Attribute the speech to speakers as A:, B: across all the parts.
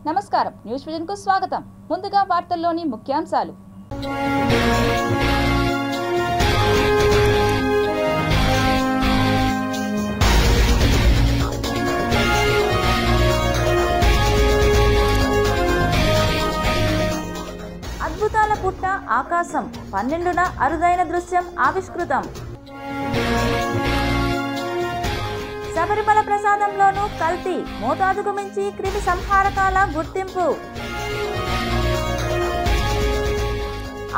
A: నమస్కారం, news vision కు స్వాగతం. ముందుగా వార్తల్లోని ముఖ్యాంశాలు. అద్భుతాల పుట్ట ఆకాశం 12న అరుదైన దృశ్యం ఆవిష్కృతం. శబరిమల ప్రసాదంలోనూ కల్తీ, మోతాదుకు మించి క్రిమి సంహారకాల గుర్తింపు.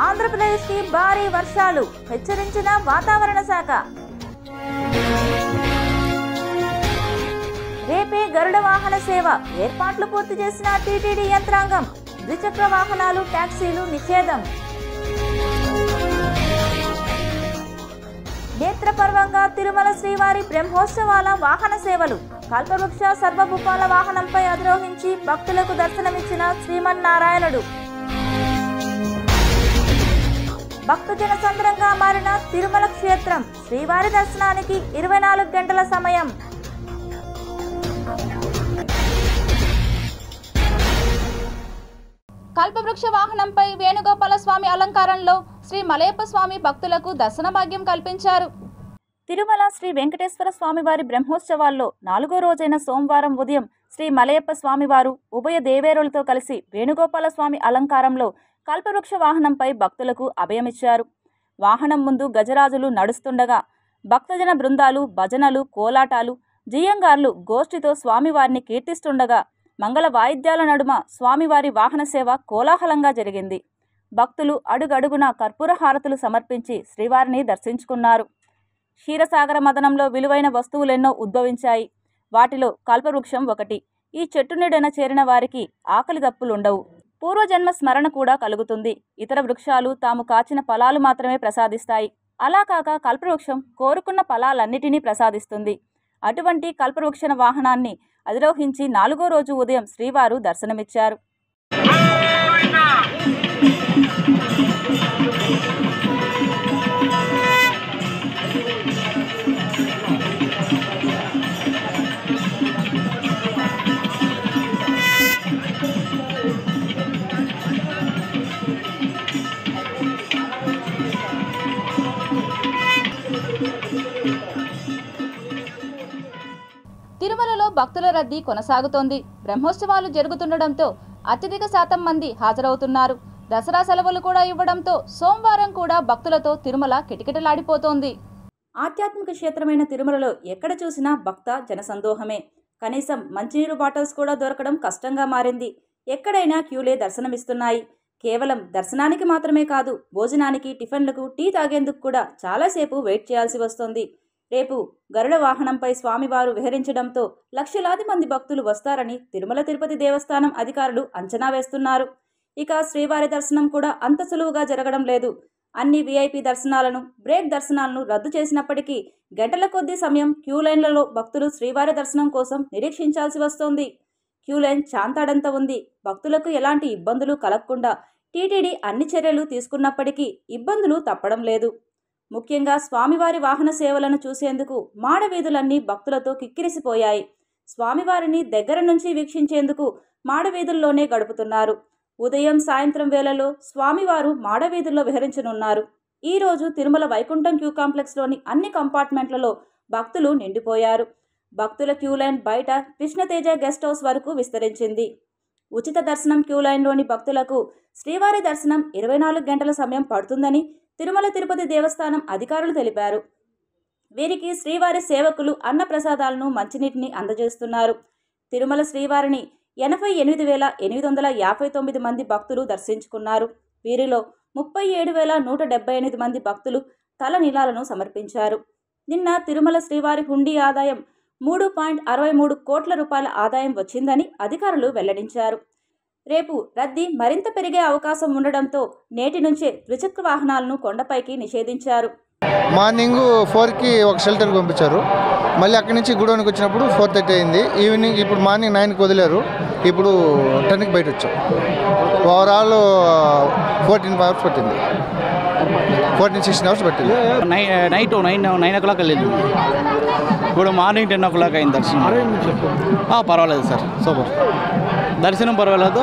A: ఆంధ్రప్రదేశ్కి భారీ వర్షాలు, హెచ్చరించిన వాతావరణ శాఖ. రేపే గరుడ వాహన సేవ, ఏర్పాట్లు పూర్తి చేసిన టీటీడీ యంత్రాంగం. ద్విచక్ర వాహనాలు, ట్యాక్సీలు నిషేధం. నేత్రపర్వంగా తిరుమల శ్రీవారి బ్రహ్మోత్సవాల వాహన సేవలు. కల్పవృక్ష సర్వభూపాల వాహనంపై అధిరోహించి భక్తులకు దర్శనమిచ్చిన శ్రీమన్నారాయణుడు. భక్తజన సంద్రంగా మారిన తిరుమల క్షేత్రం. శ్రీవారి దర్శనానికి 24 గంటల సమయం. కల్పవృక్ష వాహనంపై వేణుగోపాల స్వామి అలంకారంలో శ్రీ మలయప్ప స్వామి భక్తులకు దర్శన భాగ్యం కల్పించారు. తిరుమల శ్రీ వెంకటేశ్వర స్వామివారి బ్రహ్మోత్సవాల్లో 4వ రోజైన సోమవారం ఉదయం శ్రీ మలయప్ప స్వామివారు ఉభయ దేవేరులతో కలిసి వేణుగోపాల స్వామి అలంకారంలో కల్పవృక్ష వాహనంపై భక్తులకు అభయమిచ్చారు. వాహనం ముందు గజరాజులు నడుస్తుండగా భక్తజన బృందాలు, భజనలు, కోలాటాలు, జియంగార్లు గోష్ఠితో స్వామివారిని కీర్తిస్తుండగా మంగళ వాయిద్యాల నడుమ స్వామివారి వాహన సేవ కోలాహలంగా జరిగింది. భక్తులు అడుగడుగున కర్పూర హారతులు సమర్పించి శ్రీవారిని దర్శించుకున్నారు. క్షీరసాగర మదనంలో విలువైన వస్తువులెన్నో ఉద్భవించాయి. వాటిలో కల్పవృక్షం ఒకటి. ఈ చెట్టు నీడన చేరిన వారికి ఆకలి దప్పులుండవు. పూర్వజన్మ స్మరణ కూడా కలుగుతుంది. ఇతర వృక్షాలు తాము కాచిన ఫలాలు మాత్రమే ప్రసాదిస్తాయి. అలా కాక కల్పవృక్షం కోరుకున్న ఫలాలన్నిటినీ ప్రసాదిస్తుంది. అటువంటి కల్పవృక్ష వాహనాన్ని అధిరోహించి 4వ రోజు ఉదయం శ్రీవారు దర్శనమిచ్చారు. తిరుమలలో భక్తుల రద్దీ కొనసాగుతోంది. బ్రహ్మోత్సవాలు జరుగుతుండటంతో అత్యధిక శాతం మంది హాజరవుతున్నారు. దసరా సెలవులు కూడా ఇవ్వడంతో సోమవారం కూడా భక్తులతో తిరుమల కిటకిటలాడిపోతోంది. ఆధ్యాత్మిక క్షేత్రమైన తిరుమలలో ఎక్కడ చూసినా భక్త జనసందోహమే. కనీసం మంచినీరు బాటిల్స్ కూడా దొరకడం కష్టంగా మారింది. ఎక్కడైనా క్యూలే దర్శనమిస్తున్నాయి. కేవలం దర్శనానికి మాత్రమే కాదు, భోజనానికి, టిఫిన్లకు, టీ తాగేందుకు కూడా చాలాసేపు వెయిట్ చేయాల్సి వస్తోంది. రేపు గరుడ వాహనంపై స్వామివారు విహరించడంతో లక్షలాది మంది భక్తులు వస్తారని తిరుమల తిరుపతి దేవస్థానం అధికారులు అంచనా వేస్తున్నారు. ఇక శ్రీవారి దర్శనం కూడా అంత సులువుగా జరగడం లేదు. అన్ని వీఐపీ దర్శనాలను, బ్రేక్ దర్శనాలను రద్దు చేసినప్పటికీ గంటల కొద్దీ సమయం క్యూలైన్లలో భక్తులు శ్రీవారి దర్శనం కోసం నిరీక్షించాల్సి వస్తోంది. క్యూలైన్ చాంతాడంత ఉంది. భక్తులకు ఎలాంటి ఇబ్బందులు కలగకుండా టీటీడీ అన్ని చర్యలు తీసుకున్నప్పటికీ ఇబ్బందులు తప్పడం లేదు. ముఖ్యంగా స్వామివారి వాహన సేవలను చూసేందుకు మాడవీధులన్నీ భక్తులతో కిక్కిరిసిపోయాయి. స్వామివారిని దగ్గర నుంచి వీక్షించేందుకు మాడవీధుల్లోనే గడుపుతున్నారు. ఉదయం, సాయంత్రం వేళలో స్వామివారు మాడవీధుల్లో విహరించనున్నారు. ఈ రోజు తిరుమల వైకుంఠం క్యూ కాంప్లెక్స్లోని అన్ని కంపార్ట్మెంట్లలో భక్తులు నిండిపోయారు. భక్తుల క్యూలైన్ బయట కృష్ణతేజ గెస్ట్ హౌస్ వరకు విస్తరించింది. ఉచిత దర్శనం క్యూలైన్లోని భక్తులకు శ్రీవారి దర్శనం 24 గంటల సమయం పడుతుందని తిరుమల తిరుపతి దేవస్థానం అధికారులు తెలిపారు. వీరికి శ్రీవారి సేవకులు అన్నప్రసాదాలను, మంచినీటిని అందజేస్తున్నారు. తిరుమల శ్రీవారిని 88,859 మంది భక్తులు దర్శించుకున్నారు. వీరిలో 37,178 మంది భక్తులు తలనీలాలను సమర్పించారు. నిన్న తిరుమల శ్రీవారి హుండీ ఆదాయం 3.63 కోట్ల రూపాయల ఆదాయం వచ్చిందని అధికారులు వెల్లడించారు. రేపు రద్దీ మరింత పెరిగే అవకాశం ఉండడంతో నేటి నుంచే ద్విచక్ర వాహనాలను కొండపైకి నిషేధించారు.
B: మార్నింగ్ 4కి ఒక షెల్టర్కి పంపించారు. మళ్ళీ అక్కడి నుంచి గుడౌన్కి వచ్చినప్పుడు 4:30 అయింది. ఈవినింగ్ ఇప్పుడు మార్నింగ్ 9కి వదిలేరు. ఇప్పుడు 10కి బయట వచ్చాం. ఓవరాల్ 14 అవర్స్ పట్టింది. 16 అవర్స్ పట్టింది.
C: నైట్ 9 o'clock వెళ్ళింది. ఇప్పుడు మార్నింగ్ 10 o'clock అయింది దర్శనం. పర్వాలేదు సార్, సూపర్ దర్శనం పర్వాలేదు,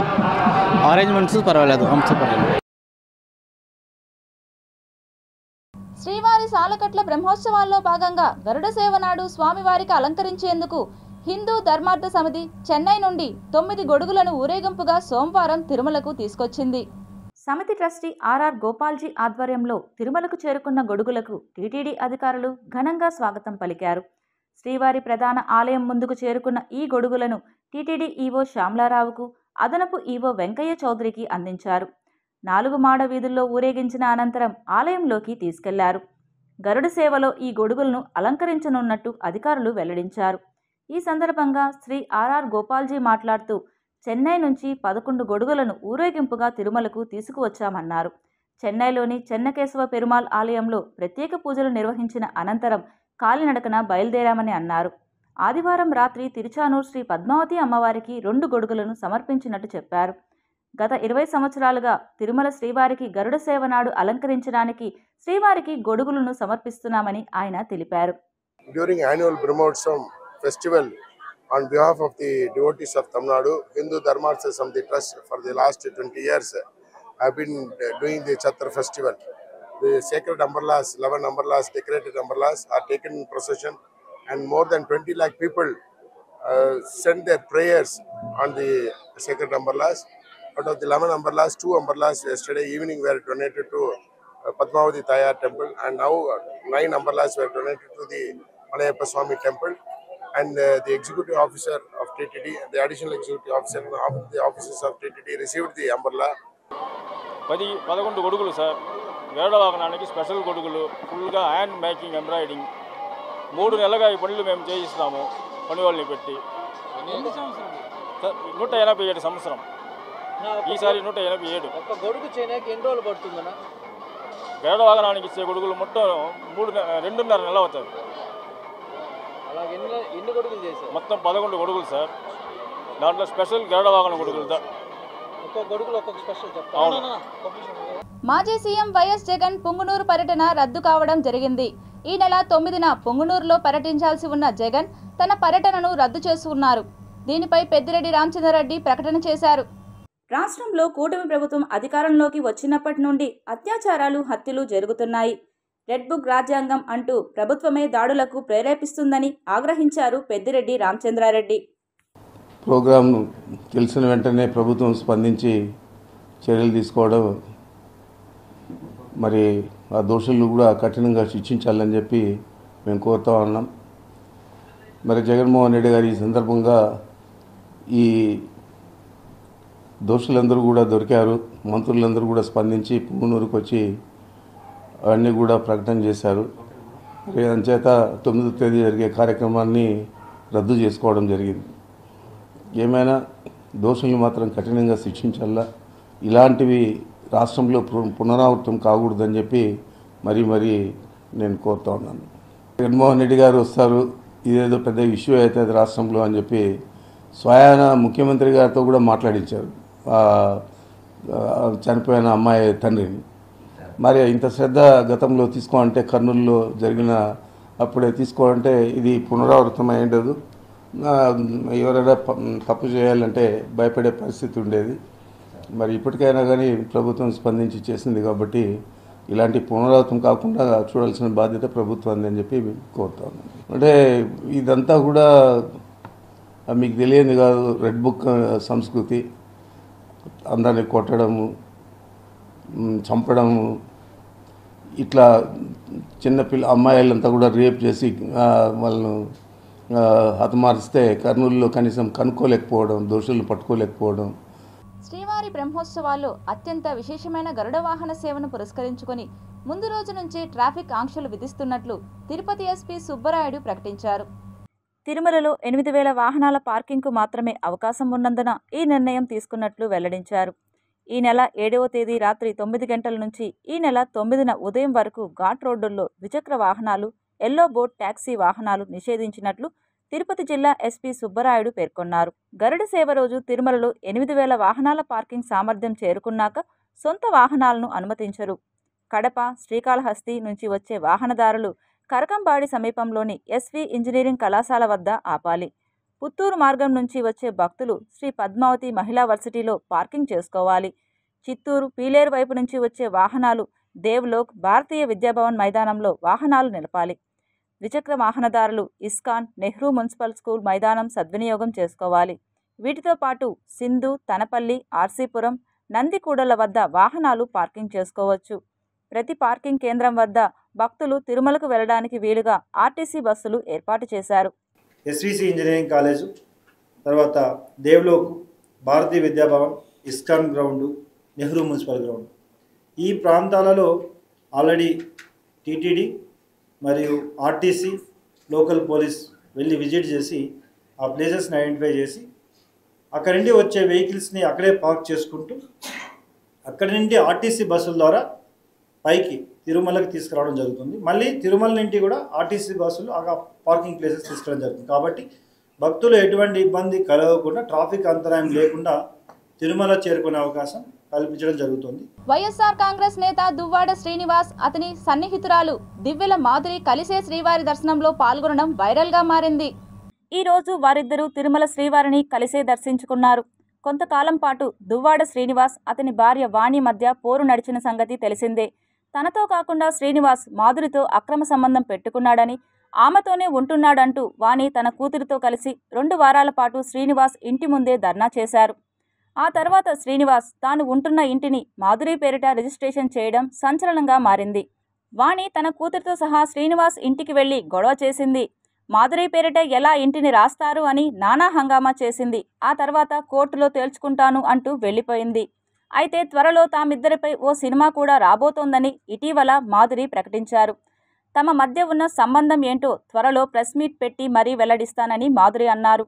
C: అరేంజ్మెంట్స్ పర్వాలేదు, సూపర్.
A: శ్రీవారి సాలకట్ల బ్రహ్మోత్సవాల్లో భాగంగా గరుడ సేవ నాడు స్వామివారికి అలంకరించేందుకు హిందూ ధర్మార్థ సమితి చెన్నై నుండి 9 గొడుగులను ఊరేగింపుగా సోమవారం తిరుమలకు తీసుకొచ్చింది. సమితి ట్రస్టీ ఆర్ఆర్ గోపాల్జీ ఆధ్వర్యంలో తిరుమలకు చేరుకున్న గొడుగులకు టీటీడీ అధికారులు ఘనంగా స్వాగతం పలికారు. శ్రీవారి ప్రధాన ఆలయం ముందుకు చేరుకున్న ఈ గొడుగులను టీటీడీ ఈవో శ్యామలారావుకు, అదనపు ఈవో వెంకయ్య చౌదరికి అందించారు. 4 మాడ వీధుల్లో ఊరేగించిన అనంతరం ఆలయంలోకి తీసుకెళ్లారు. గరుడ సేవలో ఈ గొడుగులను అలంకరించనున్నట్టు అధికారులు వెల్లడించారు. ఈ సందర్భంగా శ్రీ ఆర్ఆర్ గోపాల్జీ మాట్లాడుతూ చెన్నై నుంచి 11 గొడుగులను ఊరేగింపుగా తిరుమలకు తీసుకువచ్చామన్నారు. చెన్నైలోని చెన్నకేశవ పెరుమాళ్ ఆలయంలో ప్రత్యేక పూజలు నిర్వహించిన అనంతరం కాలినడకన బయలుదేరామని అన్నారు. ఆదివారం రాత్రి తిరుచానూర్ శ్రీ పద్మావతి అమ్మవారికి 2 గొడుగులను సమర్పించినట్టు చెప్పారు. గత 20 సంవత్సరాలుగా తిరుమల శ్రీవారికి గరుడ సేవ నాడు అలంకరించడానికి శ్రీవారికి గొడుగులను సమర్పిస్తున్నామని ఆయన తెలిపారు.
D: During annual Brahmotsavam festival, on behalf of the devotees of Tamil Nadu, Hindu Dharmartha Samiti Trust for the last 20 years, have been doing the Chatra festival. The sacred umbrellas, 11 umbrellas, decorated umbrellas are taken in procession, and more than 20 lakh people send their prayers on the sacred umbrellas. Out of the 11 umbrellas, 2 umbrellas yesterday evening were donated to Padmavati Tayar temple, and now 9 umbrellas were donated to the Malayappa Swami temple. And the executive officer of TTD, the additional executive officer of the officers of TTD received the umbrella.
E: 11 గొడుగులు sir, గరుడ వాహనానికి special గొడుగులు, ఫుల్గా hand making embroidering. 3 నెలలుగా ఈ పనులు మేము చేయిస్తాము పని వాళ్ళని పెట్టి. 187 సంవత్సరం, ఈసారి 187.
F: ఒక గొడుగు చేయడానికి ఎన్ని రోజులు పడుతుందన్నా?
E: గరుడ వాహనానికి ఇచ్చే గొడుగులు మొత్తం 2.5 నెలలు అవుతుంది.
F: అలాగే ఎన్ని గొడుగులు చేశారు?
E: మొత్తం 11 గొడుగులు సార్. దాంట్లో స్పెషల్ గరుడ వాహన గొడుగులు.
F: ఒక్కొక్క గొడుగులు ఒక్కొక్క స్పెషల్ చెప్తాను.
A: మాజీ సీఎం వైఎస్ జగన్ పుంగునూరు పర్యటన రద్దు కావడం జరిగింది. ఈ నెల 9న పుంగునూరులో పర్యటించాల్సి ఉన్న జగన్ తన పర్యటనను రద్దు చేసుకున్నారు. దీనిపై పెద్దిరెడ్డి రామచంద్రారెడ్డి ప్రకటన చేశారు. రాష్ట్రంలో కూటమి ప్రభుత్వం అధికారంలోకి వచ్చినప్పటి నుండి అత్యాచారాలు, హత్యలు జరుగుతున్నాయి. రెడ్ బుక్ రాజ్యాంగం అంటూ ప్రభుత్వమే దాడులకు ప్రేరేపిస్తుందని ఆగ్రహించారు పెద్దిరెడ్డి రామచంద్రారెడ్డి.
G: ప్రోగ్రాంను తెలిసిన వెంటనే ప్రభుత్వం స్పందించి చర్యలు తీసుకోవడం, మరి ఆ దోషులను కూడా కఠినంగా శిక్షించాలని చెప్పి మేము కోరుతా ఉన్నాం. మరి జగన్మోహన్ రెడ్డి గారు ఈ సందర్భంగా ఈ దోషులందరూ కూడా దొరికారు. మంత్రులందరూ కూడా స్పందించి పుంగునూరుకు వచ్చి అవన్నీ కూడా ప్రకటన చేశారు. అంచేత 9వ తేదీ జరిగే కార్యక్రమాన్ని రద్దు చేసుకోవడం జరిగింది. ఏమైనా దోషుల్ని మాత్రం కఠినంగా శిక్షించాలా, ఇలాంటివి రాష్ట్రంలో పునరావృతం కాకూడదని చెప్పి మరీ నేను కోరుతా ఉన్నాను. జగన్మోహన్ రెడ్డి గారు వస్తారు, ఇదేదో పెద్ద ఇష్యూ అవుతుంది రాష్ట్రంలో అని చెప్పి స్వయాన ముఖ్యమంత్రి గారితో కూడా మాట్లాడించారు చనిపోయిన అమ్మాయి తండ్రిని. మరి ఇంత శ్రద్ధ గతంలో తీసుకోవాలంటే కర్నూలులో జరిగిన అప్పుడే తీసుకోవాలంటే ఇది పునరావృతం అయ్యేది. ఎవరైనా తప్పు చేయాలంటే భయపడే పరిస్థితి ఉండేది. మరి ఇప్పటికైనా కానీ ప్రభుత్వం స్పందించి చేసింది కాబట్టి ఇలాంటి పునరావృతం కాకుండా చూడాల్సిన బాధ్యత ప్రభుత్వాన్ని అని చెప్పి కోరుతాను. అంటే ఇదంతా కూడా మీకు తెలియదు కాదు, రెడ్ బుక్ సంస్కృతి. అందరిని కొట్టడము, చంపడము, ఇట్లా చిన్నపిల్ల అమ్మాయిలంతా కూడా రేప్ చేసి వాళ్ళను హతమారిస్తే కర్నూలులో కనీసం కనుక్కోలేకపోవడం, దోషులను పట్టుకోలేకపోవడం.
A: శ్రీవారి బ్రహ్మోత్సవాల్లో అత్యంత విశేషమైన గరుడ వాహన సేవను పురస్కరించుకొని ముందు రోజు నుంచి ట్రాఫిక్ ఆంక్షలు విధిస్తున్నట్లు తిరుపతి ఎస్పీ సుబ్బరాయుడు ప్రకటించారు. తిరుమలలో 8,000 వాహనాల పార్కింగ్కు మాత్రమే అవకాశం ఉన్నందున ఈ నిర్ణయం తీసుకున్నట్లు వెల్లడించారు. ఈ నెల 7వ తేదీ రాత్రి 9 గంటల నుంచి ఈ నెల 9న ఉదయం వరకు ఘాట్ రోడ్డుల్లో ద్విచక్ర వాహనాలు, ఎల్లో బోట్ ట్యాక్సీ వాహనాలు నిషేధించినట్లు తిరుపతి జిల్లా ఎస్పీ సుబ్బరాయుడు పేర్కొన్నారు. గరుడ సేవ రోజు తిరుమలలో 8,000 వాహనాల పార్కింగ్ సామర్థ్యం చేరుకున్నాక సొంత వాహనాలను అనుమతించరు. కడప, శ్రీకాళహస్తి నుంచి వచ్చే వాహనదారులు కరకంబాడి సమీపంలోని ఎస్వి ఇంజనీరింగ్ కళాశాల వద్ద ఆపాలి. పుత్తూరు మార్గం నుంచి వచ్చే భక్తులు శ్రీ పద్మావతి మహిళా వర్సిటీలో పార్కింగ్ చేసుకోవాలి. చిత్తూరు, పీలేరు వైపు నుంచి వచ్చే వాహనాలు దేవ్లోక్, భారతీయ విద్యాభవన్ మైదానంలో వాహనాలు నిలపాలి. ద్విచక్ర వాహనదారులు ఇస్కాన్, నెహ్రూ మున్సిపల్ స్కూల్ మైదానం సద్వినియోగం చేసుకోవాలి. వీటితో పాటు సింధు, తనపల్లి, ఆర్సీపురం, నందికూడల వద్ద వాహనాలు పార్కింగ్ చేసుకోవచ్చు. ప్రతి పార్కింగ్ కేంద్రం వద్ద భక్తులు తిరుమలకు వెళ్లడానికి వీలుగా ఆర్టీసీ బస్సులు ఏర్పాటు చేశారు.
H: ఎస్విసి ఇంజనీరింగ్ కాలేజు, తర్వాత Devlok, Bharatiya Vidya Bhavan, ISKCON ground, Nehru municipal ground, ఈ ప్రాంతాలలో ఆల్రెడీ టీటీడీ మరియు ఆర్టీసీ, లోకల్ పోలీస్ వెళ్ళి విజిట్ చేసి ఆ ప్లేసెస్ని ఐడెంటిఫై చేసి అక్కడి నుండి వచ్చే వెహికల్స్ని అక్కడే పార్క్ చేసుకుంటూ అక్కడి నుండి ఆర్టీసీ బస్సుల ద్వారా పైకి తిరుమలకి తీసుకురావడం జరుగుతుంది. మళ్ళీ తిరుమల నుండి కూడా ఆర్టీసీ బస్సులు ఆ పార్కింగ్ ప్లేసెస్ తీసుకురావడం జరుగుతుంది. కాబట్టి భక్తులు ఎటువంటి ఇబ్బంది కలగకుండా, ట్రాఫిక్ అంతరాయం లేకుండా తిరుమల చేరుకునే అవకాశం కల్పించడం జరుగుతుంది.
A: వైఎస్ఆర్ కాంగ్రెస్ నేత దువ్వాడ శ్రీనివాస్, అతని సన్నిహితురాలు దివ్వెల మాధురి కలిసే శ్రీవారి దర్శనంలో పాల్గొనడం వైరల్గా మారింది. ఈ రోజు వారిద్దరూ తిరుమల శ్రీవారిని కలిసే దర్శించుకున్నారు. కొంతకాలం పాటు దువ్వాడ శ్రీనివాస్, అతని భార్య వాణి మధ్య పోరు నడిచిన సంగతి తెలిసిందే. తనతో కాకుండా శ్రీనివాస్ మాధురితో అక్రమ సంబంధం పెట్టుకున్నాడని, ఆమెతోనే ఉంటున్నాడంటూ వాణి తన కూతురితో కలిసి 2 వారాల పాటు శ్రీనివాస్ ఇంటి ముందే ధర్నా చేశారు. ఆ తర్వాత శ్రీనివాస్ తాను ఉంటున్న ఇంటిని మాధురి పేరిట రిజిస్ట్రేషన్ చేయడం సంచలనంగా మారింది. వాణి తన కూతురితో సహా శ్రీనివాస్ ఇంటికి వెళ్లి గొడవ చేసింది. మాధురి పేరిట ఎలా ఇంటిని రాస్తారు అని నానా హంగామా చేసింది. ఆ తర్వాత కోర్టులో తేల్చుకుంటాను అంటూ వెళ్లిపోయింది. అయితే త్వరలో తామిద్దరిపై ఓ సినిమా కూడా రాబోతోందని ఇటీవల మాధురి ప్రకటించారు. తమ మధ్య ఉన్న సంబంధం ఏంటో త్వరలో ప్రెస్ మీట్ పెట్టి మరీ వెల్లడిస్తానని మాధురి అన్నారు.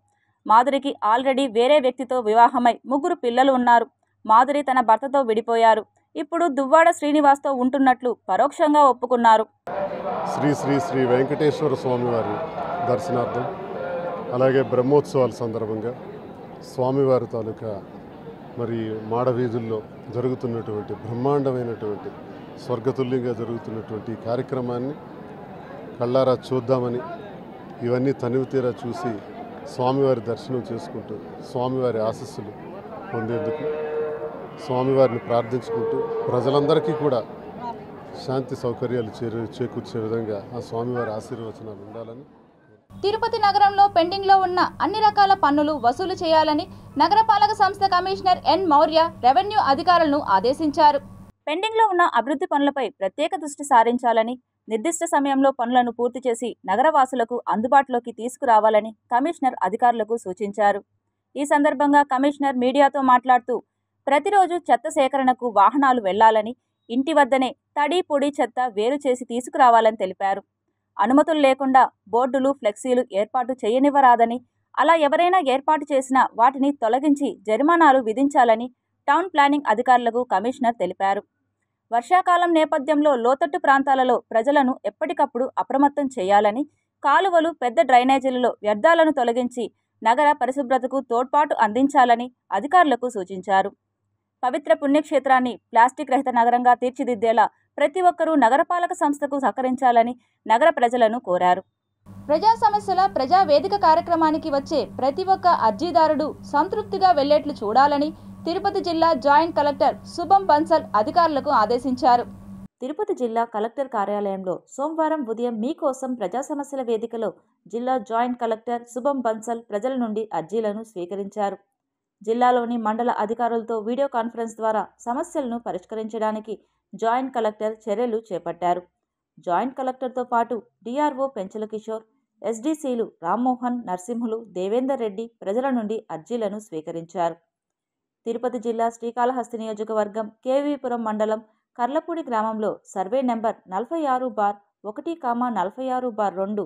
A: మాధురికి ఆల్రెడీ వేరే వ్యక్తితో వివాహమై 3 పిల్లలు ఉన్నారు. మాధురి తన భర్తతో విడిపోయారు. ఇప్పుడు దువ్వాడ శ్రీనివాస్తో ఉంటున్నట్లు పరోక్షంగా ఒప్పుకున్నారు.
I: శ్రీ శ్రీ శ్రీ వెంకటేశ్వర స్వామివారి దర్శనార్థం, అలాగే బ్రహ్మోత్సవాల సందర్భంగా స్వామివారి తాలూకా మరి మాడవీధుల్లో జరుగుతున్నటువంటి బ్రహ్మాండమైనటువంటి స్వర్గతుల్యంగా జరుగుతున్నటువంటి కార్యక్రమాన్ని కళ్ళారా చూద్దామని, ఇవన్నీ తనివి తీరా చూసి స్వామివారి దర్శనం చేసుకుంటూ స్వామివారి ఆశీస్సులు పొందేందుకు స్వామివారిని ప్రార్థించుకుంటూ ప్రజలందరికీ కూడా శాంతి సౌకర్యాలు చేకూర్చే విధంగా ఆ స్వామివారి ఆశీర్వచనాలు ఉండాలని.
A: తిరుపతి నగరంలో పెండింగ్లో ఉన్న అన్ని రకాల పన్నులు వసూలు చేయాలని నగరపాలక సంస్థ కమిషనర్ ఎన్ మౌర్య రెవెన్యూ అధికారులను ఆదేశించారు. పెండింగ్లో ఉన్న అభివృద్ధి పనులపై ప్రత్యేక దృష్టి సారించాలని, నిర్దిష్ట సమయంలో పనులను పూర్తి చేసి నగరవాసులకు అందుబాటులోకి తీసుకురావాలని కమిషనర్ అధికారులకు సూచించారు. ఈ సందర్భంగా కమిషనర్ మీడియాతో మాట్లాడుతూ ప్రతిరోజు చెత్త సేకరణకు వాహనాలు వెళ్లాలని, ఇంటి వద్దనే తడి పొడి చెత్త వేరు చేసి తీసుకురావాలని తెలిపారు. అనుమతులు లేకుండా బోర్డులు, ఫ్లెక్సీలు ఏర్పాటు చేయనివ్వరాదని, అలా ఎవరైనా ఏర్పాటు చేసినా వాటిని తొలగించి జరిమానాలు విధించాలని టౌన్ ప్లానింగ్ అధికారులకు కమిషనర్ తెలిపారు. వర్షాకాలం నేపథ్యంలో లోతట్టు ప్రాంతాలలో ప్రజలను ఎప్పటికప్పుడు అప్రమత్తం చేయాలని, కాలువలు, పెద్ద డ్రైనేజీలలో వ్యర్థాలను తొలగించి నగర పరిశుభ్రతకు తోడ్పాటు అందించాలని అధికారులకు సూచించారు. పవిత్ర పుణ్యక్షేత్రాన్ని ప్లాస్టిక్ రహిత నగరంగా తీర్చిదిద్దేలా ప్రతి ఒక్కరూ నగరపాలక సంస్థకు సహకరించాలని నగర ప్రజలను కోరారు. ప్రజా సమస్యల ప్రజా వేదిక కార్యక్రమానికి వచ్చే ప్రతి ఒక్క అర్జీదారుడు సంతృప్తిగా వెళ్లేట్లు చూడాలని తిరుపతి జిల్లా జాయింట్ కలెక్టర్ శుభం బన్సల్ అధికారులకు ఆదేశించారు. తిరుపతి జిల్లా కలెక్టర్ కార్యాలయంలో సోమవారం ఉదయం మీకోసం ప్రజా సమస్యల వేదికలో జిల్లా జాయింట్ కలెక్టర్ శుభం బన్సల్ ప్రజల నుండి అర్జీలను స్వీకరించారు. జిల్లాలోని మండల అధికారులతో వీడియో కాన్ఫరెన్స్ ద్వారా సమస్యలను పరిష్కరించడానికి జాయింట్ కలెక్టర్ చర్యలు చేపట్టారు. జాయింట్ కలెక్టర్తో పాటు డిఆర్ఓ పెంచల కిషోర్, ఎస్డీసీలు రామ్మోహన్, నరసింహులు, దేవేందర్ రెడ్డి ప్రజల నుండి అర్జీలను స్వీకరించారు. తిరుపతి జిల్లా శ్రీకాళహస్తి నియోజకవర్గం కేవీపురం మండలం కర్లపూడి గ్రామంలో సర్వే నెంబర్ 46/1/46/2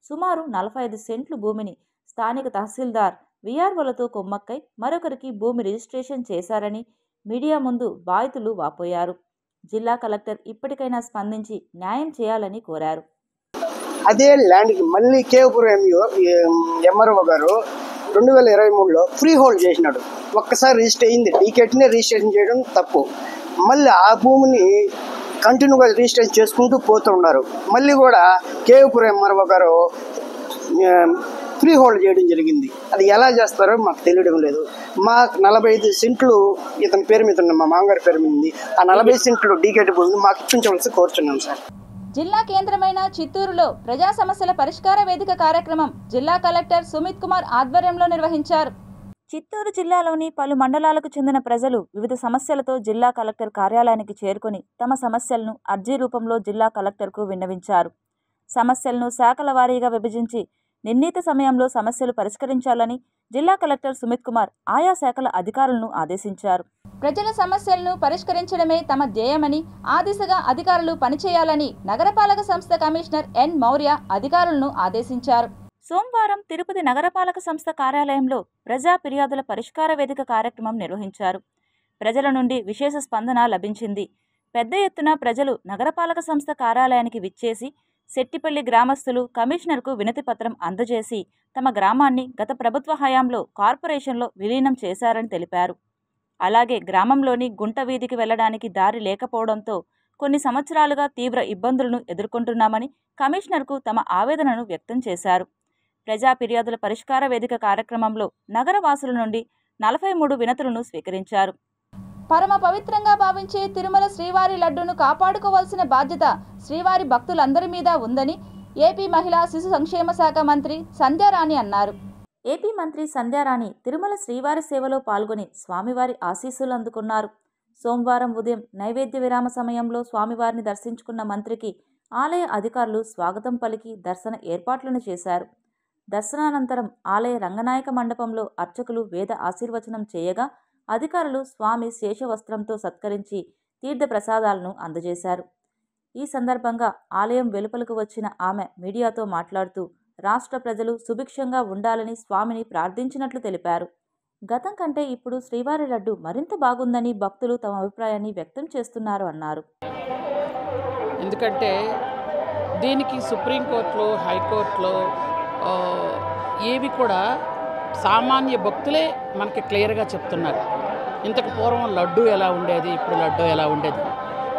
A: సుమారు 45 సెంట్లు భూమిని స్థానిక తహసీల్దార్ వీఆర్ఓలతో కొమ్మక్కై మరొకరికి భూమి రిజిస్ట్రేషన్ చేశారని, మీడియా ముందు బాధితులు వాపోయారు. జిల్లా కలెక్టర్ ఇప్పటికైనా స్పందించి న్యాయం చేయాలని కోరారు.
J: అదే ల్యాండ్కి మళ్ళీ కేవపురం ఎంఆర్ఓ గారు 2023లో ఫ్రీ హోల్డ్ చేసినాడు. ఒక్కసారి రిజిస్టర్ అయింది, టీకెట్నే రిజిస్ట్రేషన్ చేయడం తప్పు. మళ్ళీ ఆ భూమిని కంటిన్యూగా రిజిస్ట్రేషన్ చేసుకుంటూ పోతున్నారు. మళ్ళీ కూడా కేవపురం ఎంఆర్ఓ గారు ఫ్రీ హోల్డ్ చేయడం జరిగింది. అది ఎలా చేస్తారో మాకు తెలియడం లేదు. మా 45 సెంట్లు ఇతని పేరు మీద ఉన్న మా మామగారి పేరు మీద ఉంది. ఆ 40 సెంట్లు డీకేట్ భూమిని మాకు ఇప్పించవలసి కోరుచున్నాం సార్.
A: జిల్లా కేంద్రమైన చిత్తూరులో ప్రజా సమస్యల పరిష్కార వేదిక కార్యక్రమం జిల్లా కలెక్టర్ సుమిత్ కుమార్ ఆధ్వర్యంలో నిర్వహించారు. చిత్తూరు జిల్లాలోని పలు మండలాలకు చెందిన ప్రజలు వివిధ సమస్యలతో జిల్లా కలెక్టర్ కార్యాలయానికి చేరుకొని తమ సమస్యలను అర్జీ రూపంలో జిల్లా కలెక్టర్కు విన్నవించారు. సమస్యలను శాఖల వారీగా విభజించి నిర్ణీత సమయంలో సమస్యలు పరిష్కరించాలని జిల్లా కలెక్టర్ సుమిత్ కుమార్ ఆయా శాఖల అధికారులను ఆదేశించారు. ప్రజల సమస్యలను పరిష్కరించడమే తమ ధ్యేయమని, ఆ దిశగా అధికారులు పనిచేయాలని నగరపాలక సంస్థ కమిషనర్ ఎన్ మౌర్య అధికారులను ఆదేశించారు. సోమవారం తిరుపతి నగరపాలక సంస్థ కార్యాలయంలో ప్రజా ఫిర్యాదుల పరిష్కార వేదిక కార్యక్రమం నిర్వహించారు. ప్రజల నుండి విశేష స్పందన లభించింది. పెద్ద ఎత్తున ప్రజలు నగరపాలక సంస్థ కార్యాలయానికి విచ్చేసి శెట్టిపల్లి గ్రామస్తులు కమిషనర్కు వినతి పత్రం అందజేసి తమ గ్రామాన్ని గత ప్రభుత్వ హయాంలో కార్పొరేషన్లో విలీనం చేశారని తెలిపారు. అలాగే గ్రామంలోని గుంట వీధికి వెళ్లడానికి దారి లేకపోవడంతో కొన్ని సంవత్సరాలుగా తీవ్ర ఇబ్బందులను ఎదుర్కొంటున్నామని కమిషనర్కు తమ ఆవేదనను వ్యక్తం చేశారు. ప్రజా ఫిర్యాదుల పరిష్కార వేదిక కార్యక్రమంలో నగరవాసుల నుండి 43 వినతులను స్వీకరించారు. పరమ పవిత్రంగా భావించే తిరుమల శ్రీవారి లడ్డూను కాపాడుకోవాల్సిన బాధ్యత శ్రీవారి భక్తులందరి మీద ఉందని ఏపీ మహిళా శిశు సంక్షేమ శాఖ మంత్రి సంధ్యారాణి అన్నారు. ఏపీ మంత్రి సంధ్యారాణి తిరుమల శ్రీవారి సేవలో పాల్గొని స్వామివారి ఆశీస్సులు అందుకున్నారు. సోమవారం ఉదయం నైవేద్య విరామ సమయంలో స్వామివారిని దర్శించుకున్న మంత్రికి ఆలయ అధికారులు స్వాగతం పలికి దర్శన ఏర్పాట్లను చేశారు. దర్శనానంతరం ఆలయ రంగనాయక మండపంలో అర్చకులు వేద ఆశీర్వచనం చేయగా అధికారులు స్వామి శేషవస్త్రంతో సత్కరించి తీర్థ ప్రసాదాలను అందజేశారు. ఈ సందర్భంగా ఆలయం వెలుపలకు వచ్చిన ఆమె మీడియాతో మాట్లాడుతూ రాష్ట్ర ప్రజలు సుభిక్షంగా ఉండాలని స్వామిని ప్రార్థించినట్లు తెలిపారు. గతం కంటే ఇప్పుడు శ్రీవారి లడ్డు మరింత బాగుందని భక్తులు తమ అభిప్రాయాన్ని వ్యక్తం చేస్తున్నారు అన్నారు.
K: ఎందుకంటే దీనికి సుప్రీంకోర్టులో, హైకోర్టులో ఏవి కూడా సామాన్య భక్తులే మనకి క్లియర్గా చెప్తున్నారు. ఇంతకు పూర్వం లడ్డు ఎలా ఉండేది, ఇప్పుడు లడ్డు ఎలా ఉండేది.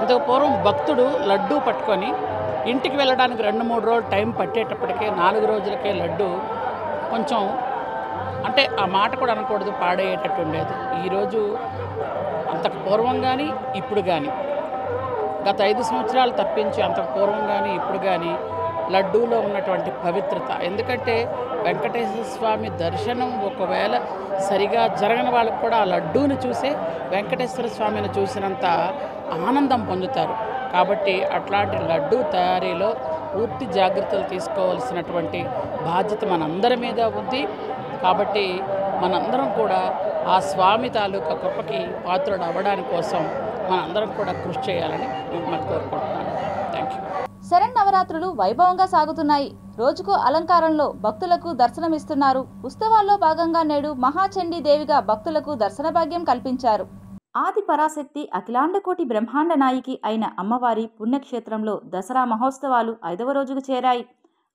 K: ఇంతకు పూర్వం భక్తుడు లడ్డు పట్టుకొని ఇంటికి వెళ్ళడానికి 2-3 రోజులు టైం పట్టేటప్పటికే 4 రోజులకే లడ్డు కొంచెం, అంటే ఆ మాట కూడా అనకూడదు, పాడేటట్టు ఉండేది. ఈరోజు అంతకు పూర్వం కానీ ఇప్పుడు కానీ, గత 5 సంవత్సరాలు తప్పించి అంతకు పూర్వం కానీ ఇప్పుడు కానీ లడ్డూలో ఉన్నటువంటి పవిత్రత, ఎందుకంటే వెంకటేశ్వర స్వామి దర్శనం ఒకవేళ సరిగా జరగని వాళ్ళకు కూడా ఆ లడ్డూని చూసే వెంకటేశ్వర స్వామిని చూసినంత ఆనందం పొందుతారు. కాబట్టి అట్లాంటి లడ్డూ తయారీలో పూర్తి జాగ్రత్తలు తీసుకోవాల్సినటువంటి బాధ్యత మనందరి మీద ఉంది. కాబట్టి మనందరం కూడా ఆ స్వామి తాలూకా కృపకి పాత్రుడు అవ్వడానికి కోసం మనందరం కూడా కృషి చేయాలని మిమ్మల్ని కోరుకుంటున్నాను. Thank you.
A: శరన్నవరాత్రులు వైభవంగా సాగుతున్నాయి. రోజుకు అలంకారంలో భక్తులకు దర్శనమిస్తున్నారు. ఉత్సవాల్లో భాగంగా నేడు మహాచండీ దేవిగా భక్తులకు దర్శన భాగ్యం కల్పించారు. ఆది పరాశక్తి అఖిలాండకోటి బ్రహ్మాండ నాయకి అయిన అమ్మవారి పుణ్యక్షేత్రంలో దసరా మహోత్సవాలు 5వ రోజుకు చేరాయి.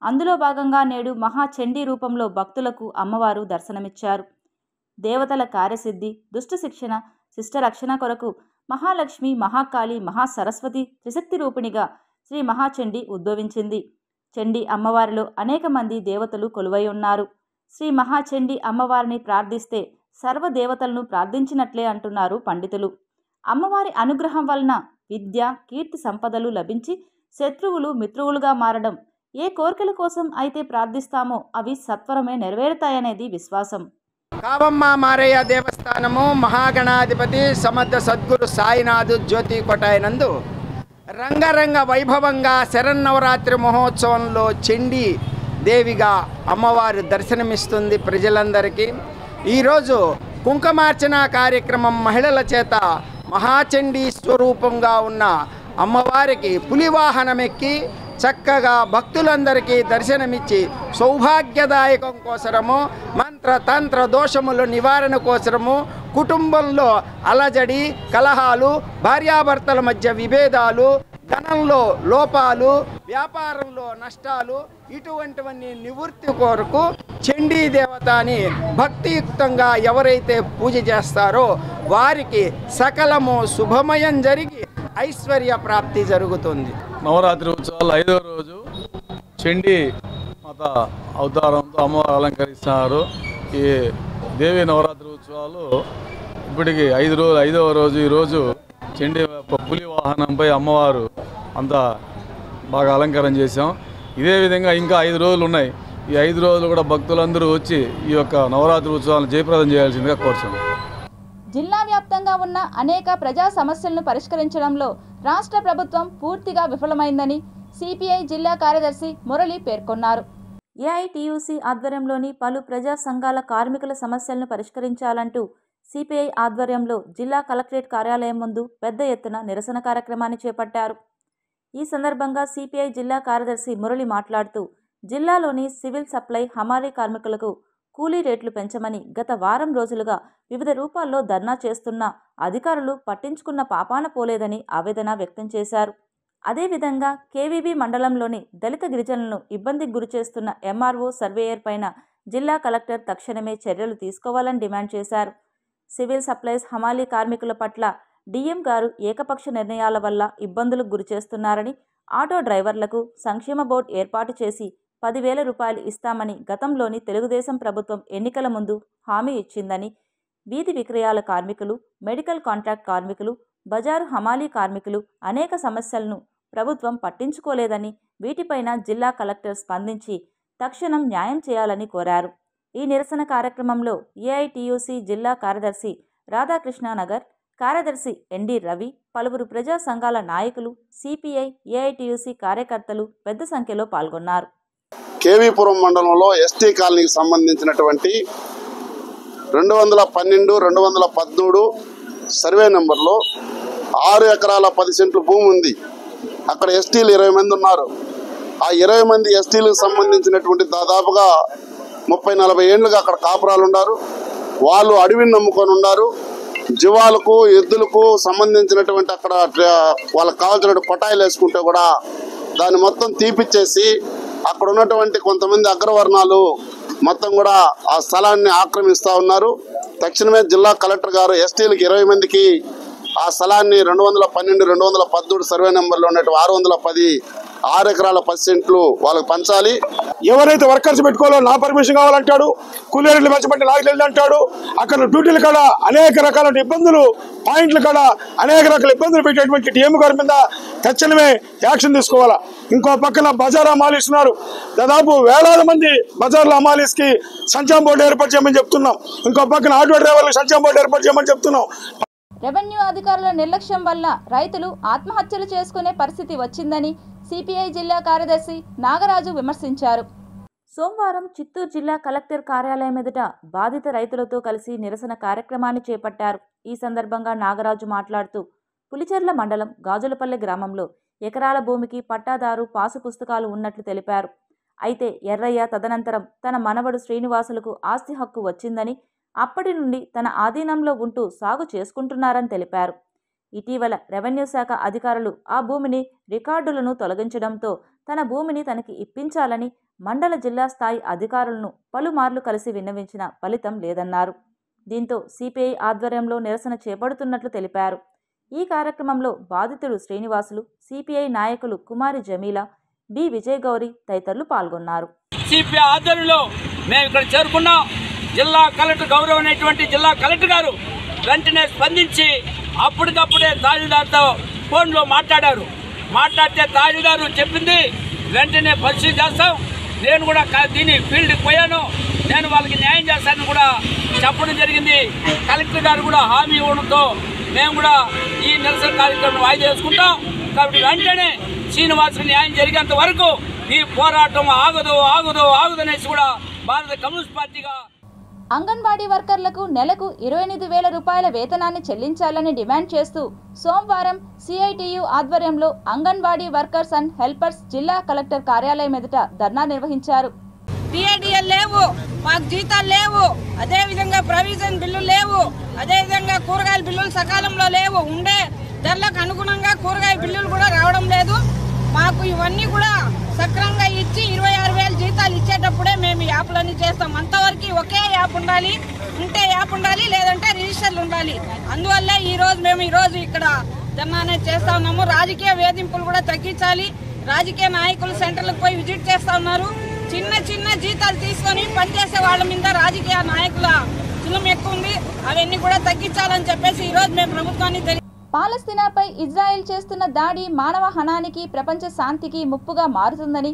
A: అందులో భాగంగా నేడు మహాచండీ రూపంలో భక్తులకు అమ్మవారు దర్శనమిచ్చారు. దేవతల కార్యసిద్ధి, దుష్ట శిక్షణ, శిష్ట రక్షణ కొరకు మహాలక్ష్మి, మహాకాళి, మహాసరస్వతి త్రిశక్తి రూపిణిగా శ్రీ మహాచండీ ఉద్భవించింది. చండీ అమ్మవారిలో అనేక మంది దేవతలు కొలువై ఉన్నారు. శ్రీ మహాచండీ అమ్మవారిని ప్రార్థిస్తే సర్వ దేవతలను ప్రార్థించినట్లే అంటున్నారు పండితులు. అమ్మవారి అనుగ్రహం వలన విద్య, కీర్తి సంపదలు లభించి శత్రువులు మిత్రువులుగా మారడం, ఏ కోరికల కోసం అయితే ప్రార్థిస్తామో అవి సత్వరమే నెరవేరుతాయనేది విశ్వాసం.
L: కావమ్మ మారయ్య దేవస్థానము మహాగణాధిపతి సమర్థ సద్గురు సాయినాథ్ జ్యోతి కొటాయనందు రంగరంగ వైభవంగా శరన్నవరాత్రి మహోత్సవంలో చండీ దేవిగా అమ్మవారు దర్శనమిస్తుంది ప్రజలందరికీ. ఈరోజు కుంకుమార్చన కార్యక్రమం మహిళల చేత మహాచండీ స్వరూపంగా ఉన్న అమ్మవారికి పులివాహనమెక్కి చక్కగా భక్తులందరికీ దర్శనమిచ్చి సౌభాగ్యదాయకం కోసరము, మంత్రతంత్ర దోషముల నివారణ కోసరము, కుటుంబంలో అలజడి, కలహాలు, భార్యాభర్తల మధ్య విభేదాలు, ధనంలో లోపాలు, వ్యాపారంలో నష్టాలు, ఇటువంటివన్నీ నివృత్తి కొరకు చండీ దేవతని భక్తియుక్తంగా ఎవరైతే పూజ చేస్తారో వారికి సకలము శుభమయం జరిగి ఐశ్వర్య ప్రాప్తి జరుగుతుంది.
M: నవరాత్రి ఉత్సవాలు 5వ రోజు చండీ మాత అవతారంతో అమ్మవారు అలంకరిస్తున్నారు. ఈ దేవి నవరాత్రి ఉత్సవాలు ఇప్పటికి 5వ రోజు ఈరోజు చండీ పులి వాహనంపై అమ్మవారు అంతా బాగా అలంకరణ చేశాం. ఇదే విధంగా ఇంకా 5 రోజులు ఉన్నాయి. ఈ 5 రోజులు కూడా భక్తులందరూ వచ్చి ఈ యొక్క నవరాత్రి ఉత్సవాలను జయప్రదం చేయాల్సిందిగా కోరుతున్నాం.
A: జిల్లా వ్యాప్తంగా ఉన్న అనేక ప్రజా సమస్యలను పరిష్కరించడంలో రాష్ట్ర ప్రభుత్వం పూర్తిగా విఫలమైందని సిపిఐ జిల్లా కార్యదర్శి మురళి పేర్కొన్నారు. ఏఐటియుసి ఆధ్వర్యంలోని పలు ప్రజా సంఘాల కార్మికుల సమస్యలను పరిష్కరించాలంటూ సిపిఐ ఆధ్వర్యంలో జిల్లా కలెక్టరేట్ కార్యాలయం ముందు పెద్ద ఎత్తున నిరసన కార్యక్రమాన్ని చేపట్టారు. ఈ సందర్భంగా సిపిఐ జిల్లా కార్యదర్శి మురళి మాట్లాడుతూ జిల్లాలోని సివిల్ సప్లై హమాలీ కార్మికులకు కూలీ రేట్లు పెంచమని గత వారం రోజులుగా వివిధ రూపాల్లో ధర్నా చేస్తున్న అధికారులు పట్టించుకున్న పాపాన పోలేదని ఆవేదన వ్యక్తం చేశారు. అదేవిధంగా కేవీబీ మండలంలోని దళిత గిరిజనులను ఇబ్బందికి గురిచేస్తున్న ఎంఆర్ఓ సర్వేయర్ పైన జిల్లా కలెక్టర్ తక్షణమే చర్యలు తీసుకోవాలని డిమాండ్ చేశారు. సివిల్ సప్లైస్ హమాలీ కార్మికుల పట్ల డిఎం గారు ఏకపక్ష నిర్ణయాల వల్ల ఇబ్బందులకు గురిచేస్తున్నారని, ఆటో డ్రైవర్లకు సంక్షేమ బోర్డు ఏర్పాటు చేసి 10,000 రూపాయలు ఇస్తామని గతంలోని తెలుగుదేశం ప్రభుత్వం ఎన్నికల ముందు హామీ ఇచ్చిందని, వీధి విక్రయాల కార్మికులు, మెడికల్ కాంట్రాక్ట్ కార్మికులు, బజారు హమాలీ కార్మికులు అనేక సమస్యలను ప్రభుత్వం పట్టించుకోలేదని, వీటిపైన జిల్లా కలెక్టర్ స్పందించి తక్షణం న్యాయం చేయాలని కోరారు. ఈ నిరసన కార్యక్రమంలో ఏఐటియుసి జిల్లా కార్యదర్శి రాధాకృష్ణనగర్, కార్యదర్శి ఎన్డి రవి, పలువురు ప్రజా సంఘాల నాయకులు, సిపిఐ, ఏఐటియుసి కార్యకర్తలు పెద్ద సంఖ్యలో పాల్గొన్నారు.
N: కేవీపురం మండలంలో ఎస్టీ కాలనీకి సంబంధించినటువంటి 212, 213 సర్వే నెంబర్లో 6 ఎకరాల 10 సెంట్లు భూమి ఉంది. అక్కడ ఎస్టీలు 20 మంది ఉన్నారు. ఆ 20 మంది ఎస్టీలకు సంబంధించినటువంటి దాదాపుగా 30-40 ఏళ్ళుగా అక్కడ కాపురాలు ఉన్నారు. వాళ్ళు అడవిని నమ్ముకొని ఉన్నారు. జీవాలకు, ఎద్దులకు సంబంధించినటువంటి అక్కడ వాళ్ళకి కావాల్సిన పటాయిలు వేసుకుంటే కూడా దాన్ని మొత్తం తీపిచ్చేసి అక్కడ ఉన్నటువంటి కొంతమంది అగ్రవర్ణాలు మొత్తం కూడా ఆ స్థలాన్ని ఆక్రమిస్తూ ఉన్నారు. తక్షణమే జిల్లా కలెక్టర్ గారు ఎస్టీలకు 20 మందికి ఆ స్థలాన్ని 212, 213 సర్వే నెంబర్లో ఉన్నటువంటి 610 6 ఎకరాల 10 సెంట్లు వాళ్ళకి పంచాలి.
O: ఎవరైతే వర్కర్స్ పెట్టుకోవాలో నా పర్మిషన్ కావాలంటాడు, కూలీ రేట్లు పెంచబట్టి నాకు తెలియదు అంటాడు. అక్కడ డ్యూటీలు కాడ అనేక రకాల ఇబ్బందులు, పాయింట్లు కాడ అనేక రకాల ఇబ్బందులు పెట్టేటువంటి డిఎం గారి మీద తక్షణమే యాక్షన్ తీసుకోవాలా. ఇంకో పక్కన బజార్ అమాలీస్తున్నారు. దాదాపు వేలాది మంది బజార్ల అమాలీస్కి సంక్షేమ బోర్డు ఏర్పాటు చేయమని చెప్తున్నాం. ఇంకో పక్కన ఆటో డ్రైవర్లకు సంక్షేమ బోర్డు ఏర్పాటు చేయమని చెప్తున్నాం.
A: రెవెన్యూ అధికారుల నిర్లక్ష్యం వల్ల రైతులు ఆత్మహత్యలు చేసుకునే పరిస్థితి వచ్చిందని సిపిఐ జిల్లా కార్యదర్శి నాగరాజు విమర్శించారు. సోమవారం చిత్తూరు జిల్లా కలెక్టర్ కార్యాలయం ఎదుట బాధిత రైతులతో కలిసి నిరసన కార్యక్రమాన్ని చేపట్టారు. ఈ సందర్భంగా నాగరాజు మాట్లాడుతూ పులిచెర్ల మండలం గాజులపల్లె గ్రామంలో ఎకరాల భూమికి పట్టాదారు పాసు పుస్తకాలు ఉన్నట్లు తెలిపారు. అయితే ఎర్రయ్య తదనంతరం తన మనవడు శ్రీనివాసులకు ఆస్తి హక్కు వచ్చిందని, అప్పటి నుండి తన ఆధీనంలో ఉంటూ సాగు చేసుకుంటున్నారని తెలిపారు. ఇటీవల రెవెన్యూ శాఖ అధికారులు ఆ భూమిని రికార్డులను తొలగించడంతో తన భూమిని తనకి ఇప్పించాలని మండల జిల్లా స్థాయి అధికారులను పలుమార్లు కలిసి విన్నవించిన ఫలితం లేదన్నారు. దీంతో సిపిఐ ఆధ్వర్యంలో నిరసన చేపడుతున్నట్లు తెలిపారు. ఈ కార్యక్రమంలో బాధితుడు శ్రీనివాసులు, సిపిఐ నాయకులు కుమారి జమీలా, బి విజయగౌరి తదితరులు పాల్గొన్నారు.
P: సిపిఐ ఆధ్వర్యంలో మేము ఇక్కడ చేరుకున్నాం. జిల్లా కలెక్టర్ గౌరవమైనటువంటి జిల్లా కలెక్టర్ గారు వెంటనే స్పందించి అప్పటికప్పుడే తహసీల్దార్తో ఫోన్లో మాట్లాడితే తహసీల్దారు చెప్పింది వెంటనే పరిశీలి చేస్తాం. నేను కూడా దీని ఫీల్డ్కి పోయాను, నేను వాళ్ళకి న్యాయం చేస్తానని కూడా చెప్పడం జరిగింది. కలెక్టర్ గారు కూడా హామీ ఇవ్వడంతో మేము కూడా ఈ నిరసన కార్యక్రమం వాయిదా వేసుకుంటాం. కాబట్టి వెంటనే శ్రీనివాసుకు న్యాయం జరిగేంత వరకు ఈ పోరాటం ఆగదు అనేసి కూడా భారత కమ్యూనిస్ట్ పార్టీగా
A: అంగన్వాడీ వర్కర్లకు నెలకు 28,000 రూపాయల వేతనాన్ని చెల్లించాలని డిమాండ్ చేస్తూ సోమవారం సిఐటియు ఆధ్వర్యంలో అంగన్వాడీ వర్కర్స్ అండ్ హెల్పర్స్ జిల్లా కలెక్టర్ కార్యాలయం ఎదుట ధర్నా నిర్వహించారు.
Q: టీఏడీఎల్ లేవు, మాకు జీతాలు లేవు, అదేవిధంగా ప్రొవిజన్ బిల్లులు లేవు, అదేవిధంగా కూరగాయల బిల్లులు సకాలంలో లేవు, ఉండే ధరలకు అనుగుణంగా కూరగాయ బిల్లులు కూడా రావడం లేదు. మాకు ఇవన్నీ కూడా సక్రమంగా ఇచ్చి 26,000 జీతాలు ఇచ్చేటప్పుడే మేము యాప్లన్నీ చేస్తాం. అంతవరకు ఒకే యాప్ ఉండాలి, ఉంటే యాప్ ఉండాలి, లేదంటే రిజిస్టర్లు ఉండాలి. అందువల్ల మేము ఈరోజు ఇక్కడ ధర్నా చేస్తా ఉన్నాము. రాజకీయ వేధింపులు కూడా తగ్గించాలి. రాజకీయ నాయకులు సెంటర్లకు పోయి విజిట్ చేస్తా ఉన్నారు. చిన్న జీతాలు తీసుకొని పనిచేసే వాళ్ళ మీద రాజకీయ నాయకుల చులం ఎక్కువ ఉంది. అవన్నీ కూడా తగ్గించాలని చెప్పేసి ఈరోజు మేము ప్రభుత్వాన్ని
A: పాలస్తీనాపై ఇజ్రాయెల్ చేస్తున్న దాడి మానవ హనానికి, ప్రపంచ శాంతికి ముప్పుగా మారుతుందని,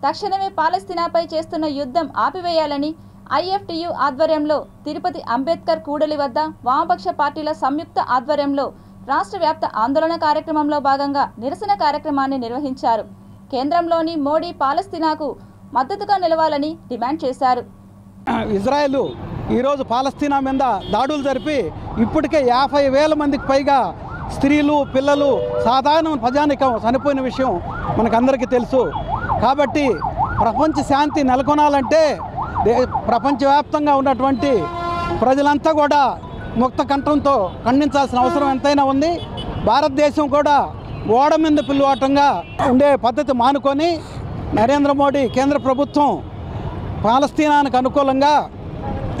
A: తక్షణమే పాలస్తీనాపై చేస్తున్న యుద్ధం ఆపివేయాలని ఐఎఫ్టియు ఆధ్వర్యంలో తిరుపతి అంబేద్కర్ కూడలి వద్ద వామపక్ష పార్టీల సంయుక్త ఆధ్వర్యంలో రాష్ట్ర వ్యాప్త ఆందోళన కార్యక్రమంలో భాగంగా నిరసన కార్యక్రమాన్ని నిర్వహించారు. కేంద్రంలోని మోడీ పాలస్తీనాకు మద్దతుగా నిలవాలని డిమాండ్ చేశారు.
R: ఇజ్రాయెల్ ఈరోజు పాలస్తీనా మీద దాడులు జరిపి ఇప్పటికే 50,000 మందికి పైగా స్త్రీలు, పిల్లలు, సాధారణ ప్రజానికం చనిపోయిన విషయం మనకందరికీ తెలుసు. కాబట్టి ప్రపంచ శాంతి నెలకొనాలంటే ప్రపంచవ్యాప్తంగా ఉన్నటువంటి ప్రజలంతా కూడా ముక్త కంఠంతో ఖండించాల్సిన అవసరం ఎంతైనా ఉంది. భారతదేశం కూడా ఓడ మీద పిల్లువాటంగా ఉండే పద్ధతి మానుకొని నరేంద్ర మోడీ కేంద్ర ప్రభుత్వం పాలస్తీనానికి అనుకూలంగా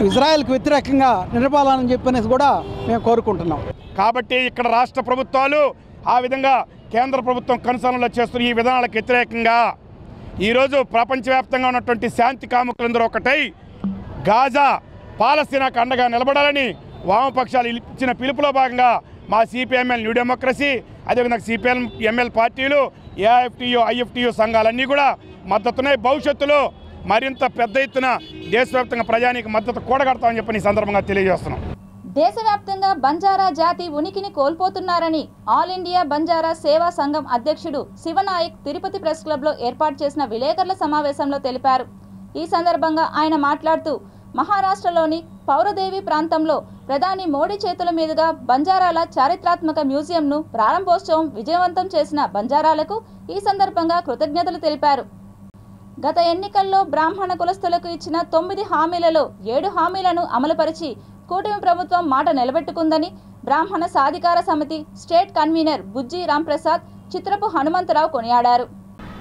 R: ఇజ్రాయెల్కి వ్యతిరేకంగా నిలబడాలని చెప్పనేసి కూడా మేము కోరుకుంటున్నాం.
O: కాబట్టి ఇక్కడ రాష్ట్ర ప్రభుత్వాలు ఆ విధంగా కేంద్ర ప్రభుత్వం కనుసరణలో చేస్తున్న ఈ విధానాలకు వ్యతిరేకంగా ఈరోజు ప్రపంచవ్యాప్తంగా ఉన్నటువంటి శాంతి కాముకులందరూ ఒకటై గాజా, పాలస్తీనాకు అండగా నిలబడాలని వామపక్షాలు ఇచ్చిన పిలుపులో భాగంగా మా సిపిఎంఎల్ న్యూ డెమోక్రసీ, అదేవిధంగా సిపిఎంఎల్ పార్టీలు, ఏఐఎఫ్టియు, ఐఎఫ్టియు సంఘాలన్నీ కూడా మద్దతునే. భవిష్యత్తులో మరింత పెద్ద ఎత్తున దేశవ్యాప్తంగా ప్రజానికి మద్దతు కూడగడతామని చెప్పి ఈ సందర్భంగా తెలియజేస్తున్నాం.
A: దేశవ్యాప్తంగా బంజారా జాతి ఉనికిని కోల్పోతున్నారని ఆల్ ఇండియా బంజారా సేవా సంఘం అధ్యక్షుడు శివనాయక్ తిరుపతి ప్రెస్ క్లబ్లో ఏర్పాటు చేసిన విలేకరుల సమావేశంలో తెలిపారు. ఈ సందర్భంగా ఆయన మాట్లాడుతూ మహారాష్ట్రలోని పౌరదేవి ప్రాంతంలో ప్రధాని మోడీ చేతుల మీదుగా బంజారాల చారిత్రాత్మక మ్యూజియంను ప్రారంభోత్సవం విజయవంతం చేసిన బంజారాలకు ఈ సందర్భంగా కృతజ్ఞతలు తెలిపారు. గత ఎన్నికల్లో బ్రాహ్మణ కులస్తులకు ఇచ్చిన 9 హామీలలో 7 హామీలను అమలుపరిచి కూటమి ప్రభుత్వం మాట నిలబెట్టుకుందని బ్రాహ్మణ సాధికార సమితి స్టేట్ కన్వీనర్ బుజ్జి రాంప్రసాద్ చిత్రపు హనుమంతరావు కొనియాడారు.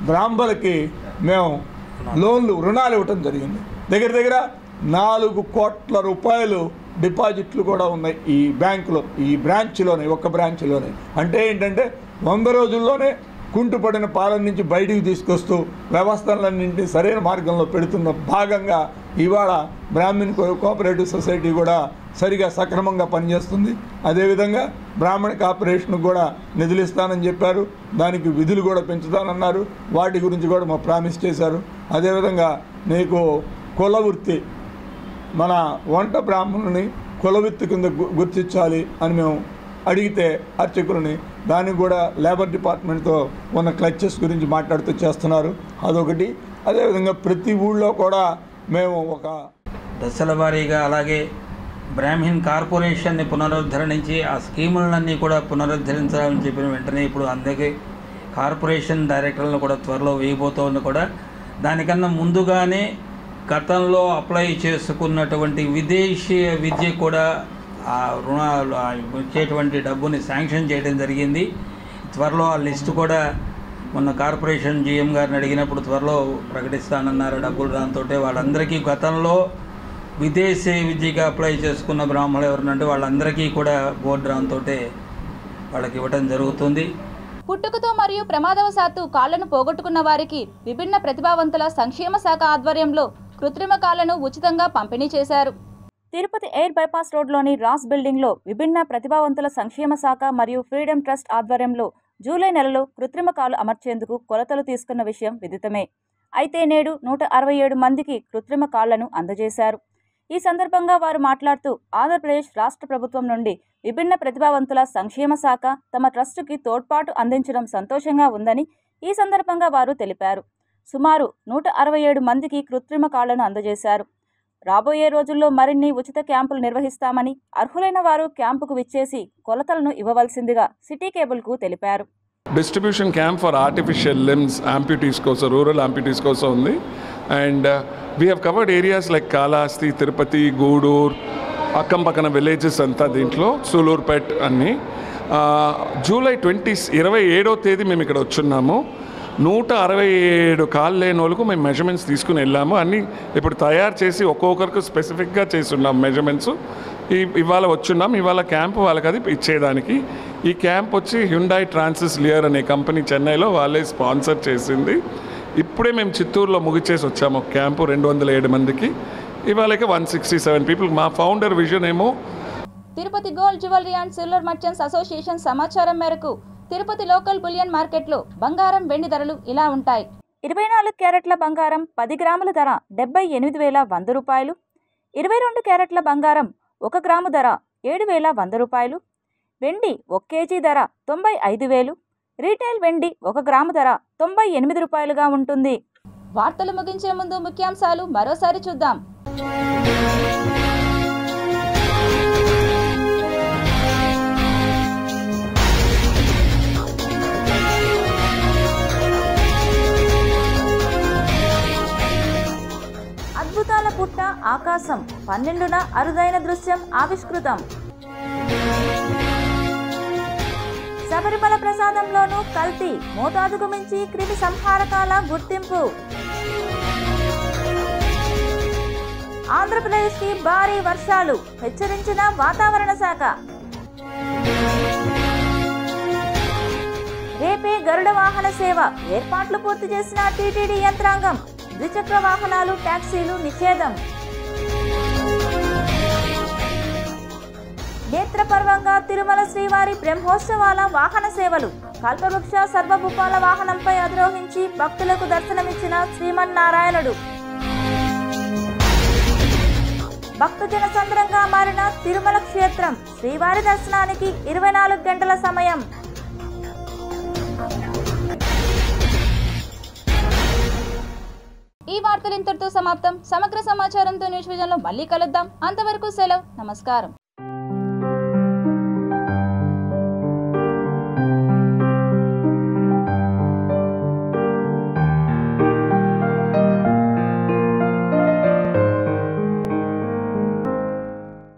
S: బ్రాహ్మణులకి మేము రుణాలు ఇవ్వటం జరిగింది. దగ్గర 4 కోట్ల రూపాయలు డిపాజిట్లు కూడా ఉన్నాయి ఈ బ్యాంకులో, ఈ బ్రాంచ్లోనే, ఒక్క బ్రాంచ్లోనే. అంటే ఏంటంటే 100 రోజుల్లోనే కుంటుపడిన పాలన నుంచి బయటికి తీసుకొస్తూ వ్యవస్థలన్నింటినీ సరైన మార్గంలో పెడుతున్న భాగంగా ఇవాళ బ్రాహ్మణ్ కోఆపరేటివ్ సొసైటీ కూడా సరిగా సక్రమంగా పనిచేస్తుంది. అదేవిధంగా బ్రాహ్మణ కార్పొరేషన్కి కూడా నిధులు ఇస్తానని చెప్పారు, దానికి విధులు కూడా పెంచుతానన్నారు, వాటి గురించి కూడా మా ప్రామిస్ చేశారు. అదేవిధంగా నీకు కుల వృత్తి, మన వంట బ్రాహ్మణుని కులవృత్తి కింద గుర్తించాలి అని మేము అడిగితే అర్చకులని, దానికి కూడా లేబర్ డిపార్ట్మెంట్తో ఉన్న క్లచెస్ గురించి మాట్లాడుతూ చేస్తున్నారు. అదొకటి. అదేవిధంగా ప్రతి ఊళ్ళో కూడా మేము ఒక
T: దశల వారీగా అలాగే బ్రాహ్మణ్ కార్పొరేషన్ని పునరుద్ధరించి ఆ స్కీములన్నీ కూడా పునరుద్ధరించాలని చెప్పిన వెంటనే ఇప్పుడు అందుకే కార్పొరేషన్ డైరెక్టర్లను కూడా త్వరలో వేయబోతోంది. కూడా దానికన్నా ముందుగానే గతంలో అప్లై చేసుకున్నటువంటి విదేశీయ విద్య కూడా ఆ రుణాలు ఇచ్చేటువంటి డబ్బుని శాంక్షన్ చేయడం జరిగింది. త్వరలో ఆ లిస్టు కూడా మొన్న కార్పొరేషన్ జీఎం గారిని అడిగినప్పుడు త్వరలో ప్రకటిస్తానన్నారు డబ్బులు. దాంతో వాళ్ళందరికీ గతంలో విదేశీ విద్యగా అప్లై చేసుకున్న బ్రాహ్మణులు ఎవరినంటే వాళ్ళందరికీ కూడా బోర్డు దాంతో వాళ్ళకి ఇవ్వటం జరుగుతుంది.
A: పుట్టుకతో మరియు ప్రమాదవశాత్తు కాళ్లను పోగొట్టుకున్న వారికి విభిన్న ప్రతిభావంతుల సంక్షేమ శాఖ ఆధ్వర్యంలో కృత్రిమ కాళ్లను ఉచితంగా పంపిణీ చేశారు. తిరుపతి ఎయిర్ బైపాస్ రోడ్లోని రాస్ బిల్డింగ్లో విభిన్న ప్రతిభావంతుల సంక్షేమ శాఖ మరియు ఫ్రీడమ్ ట్రస్ట్ ఆధ్వర్యంలో జూలై నెలలో కృత్రిమ కాలు అమర్చేందుకు కొలతలు తీసుకున్న విషయం విదితమే. అయితే నేడు 167 మందికి కృత్రిమ కాళ్లను అందజేశారు. ఈ సందర్భంగా వారు మాట్లాడుతూ ఆంధ్రప్రదేశ్ రాష్ట్ర ప్రభుత్వం నుండి విభిన్న ప్రతిభావంతుల సంక్షేమ శాఖ తమ ట్రస్టుకి తోడ్పాటు అందించడం సంతోషంగా ఉందని ఈ సందర్భంగా వారు తెలిపారు. సుమారు 167 మందికి కృత్రిమ కాళ్లను అందజేశారు. రాబోయే రోజుల్లో మరిన్ని ఉచిత క్యాంపులు నిర్వహిస్తామని అర్హులైన వారు క్యాంపుకు విచ్చేసి కొలతలను ఇవ్వవలసిందిగా సిటీ కేబుల్కు తెలిపారు.
U: Distribution camp for artificial limbs amputees కోసం, రూరల్ యాంప్యూటీస్ కోసం ఉంది. And we have covered areas like Kalahasti, Tirupati, Gudur, అక్కం పక్కన విలేజెస్ అంతా దీంట్లో, సూలూరుపేట్ అన్నీ. జూలై 27వ తేదీ మేము ఇక్కడ వచ్చున్నాము. 167 కాళ్ళు లేని వాళ్ళకు మేము మెజర్మెంట్స్ తీసుకుని వెళ్ళాము. అన్నీ ఇప్పుడు తయారు చేసి ఒక్కొక్కరికి స్పెసిఫిక్గా చేస్తున్నాం మెజర్మెంట్స్. ఇవాళ వచ్చున్నాం. ఇవాళ క్యాంప్ వాళ్ళకి అది ఇచ్చేదానికి. ఈ క్యాంప్ వచ్చి హ్యుండాయ్ ట్రాన్సిస్ లియర్ అనే కంపెనీ చెన్నైలో వాళ్ళే స్పాన్సర్ చేసింది. ఇప్పుడే మేము చిత్తూరులో ముగిచేసి వచ్చాము ఒక క్యాంపు 207 మందికి. ఇవాళకి 167 పీపుల్. మా ఫౌండర్ విజన్ ఏమో
A: Tirupati gold jewellery and silver merchants association సమాచారం మేరకు తిరుపతి లోకల్ బులియన్ మార్కెట్లో బంగారం, వెండి ధరలు ఇలా ఉంటాయి. 24 క్యారెట్ల బంగారం 10 గ్రాముల ధర 78,100 రూపాయలు. 22 క్యారెట్ల బంగారం 1 గ్రాము ధర 7,100 రూపాయలు. వెండి 1 కేజీ ధర 95,000. రీటైల్ వెండి 1 గ్రాము ధర 98 రూపాయలుగా ఉంటుంది. వార్తలు ముగించే ముందు ముఖ్యాంశాలు మరోసారి చూద్దాం. అద్భుతాల పుట్ట ఆకాశం 12న అరుదైన దృశ్యం ఆవిష్కృతం. శబరిమల ప్రసాదంలోనూ కల్తీ, మోతాదుకు మించి క్రిమి సంహారకాల గుర్తింపు. ఆంధ్రప్రదేశ్కి భారీ వర్షాలు, హెచ్చరించిన వాతావరణ శాఖ. రేపే గరుడ వాహన సేవ, ఏర్పాట్లు పూర్తి చేసిన టీటీడీ యంత్రాంగం. ద్విచక్ర వాహనాలు, టాక్సీలు నిషేధం. నేత్రపర్వంగా తిరుమల శ్రీవారి బ్రహ్మోత్సవాల వాహన సేవలు. కల్పవృక్ష సర్వభూపాల వాహనంపై అధిరోహించి భక్తులకు దర్శనమిచ్చిన శ్రీమన్నారాయణుడు. భక్తజన సంద్రంగా మారిన తిరుమల క్షేత్రం. శ్రీవారి దర్శనానికి 24 గంటల సమయం. ఈ వార్తలు ఇంతటితో సమాప్తం. సమగ్ర సమాచారంతో న్యూస్ విజన్లో మళ్ళీ కలుద్దాం. అంతవరకు సెలవు. నమస్కారం.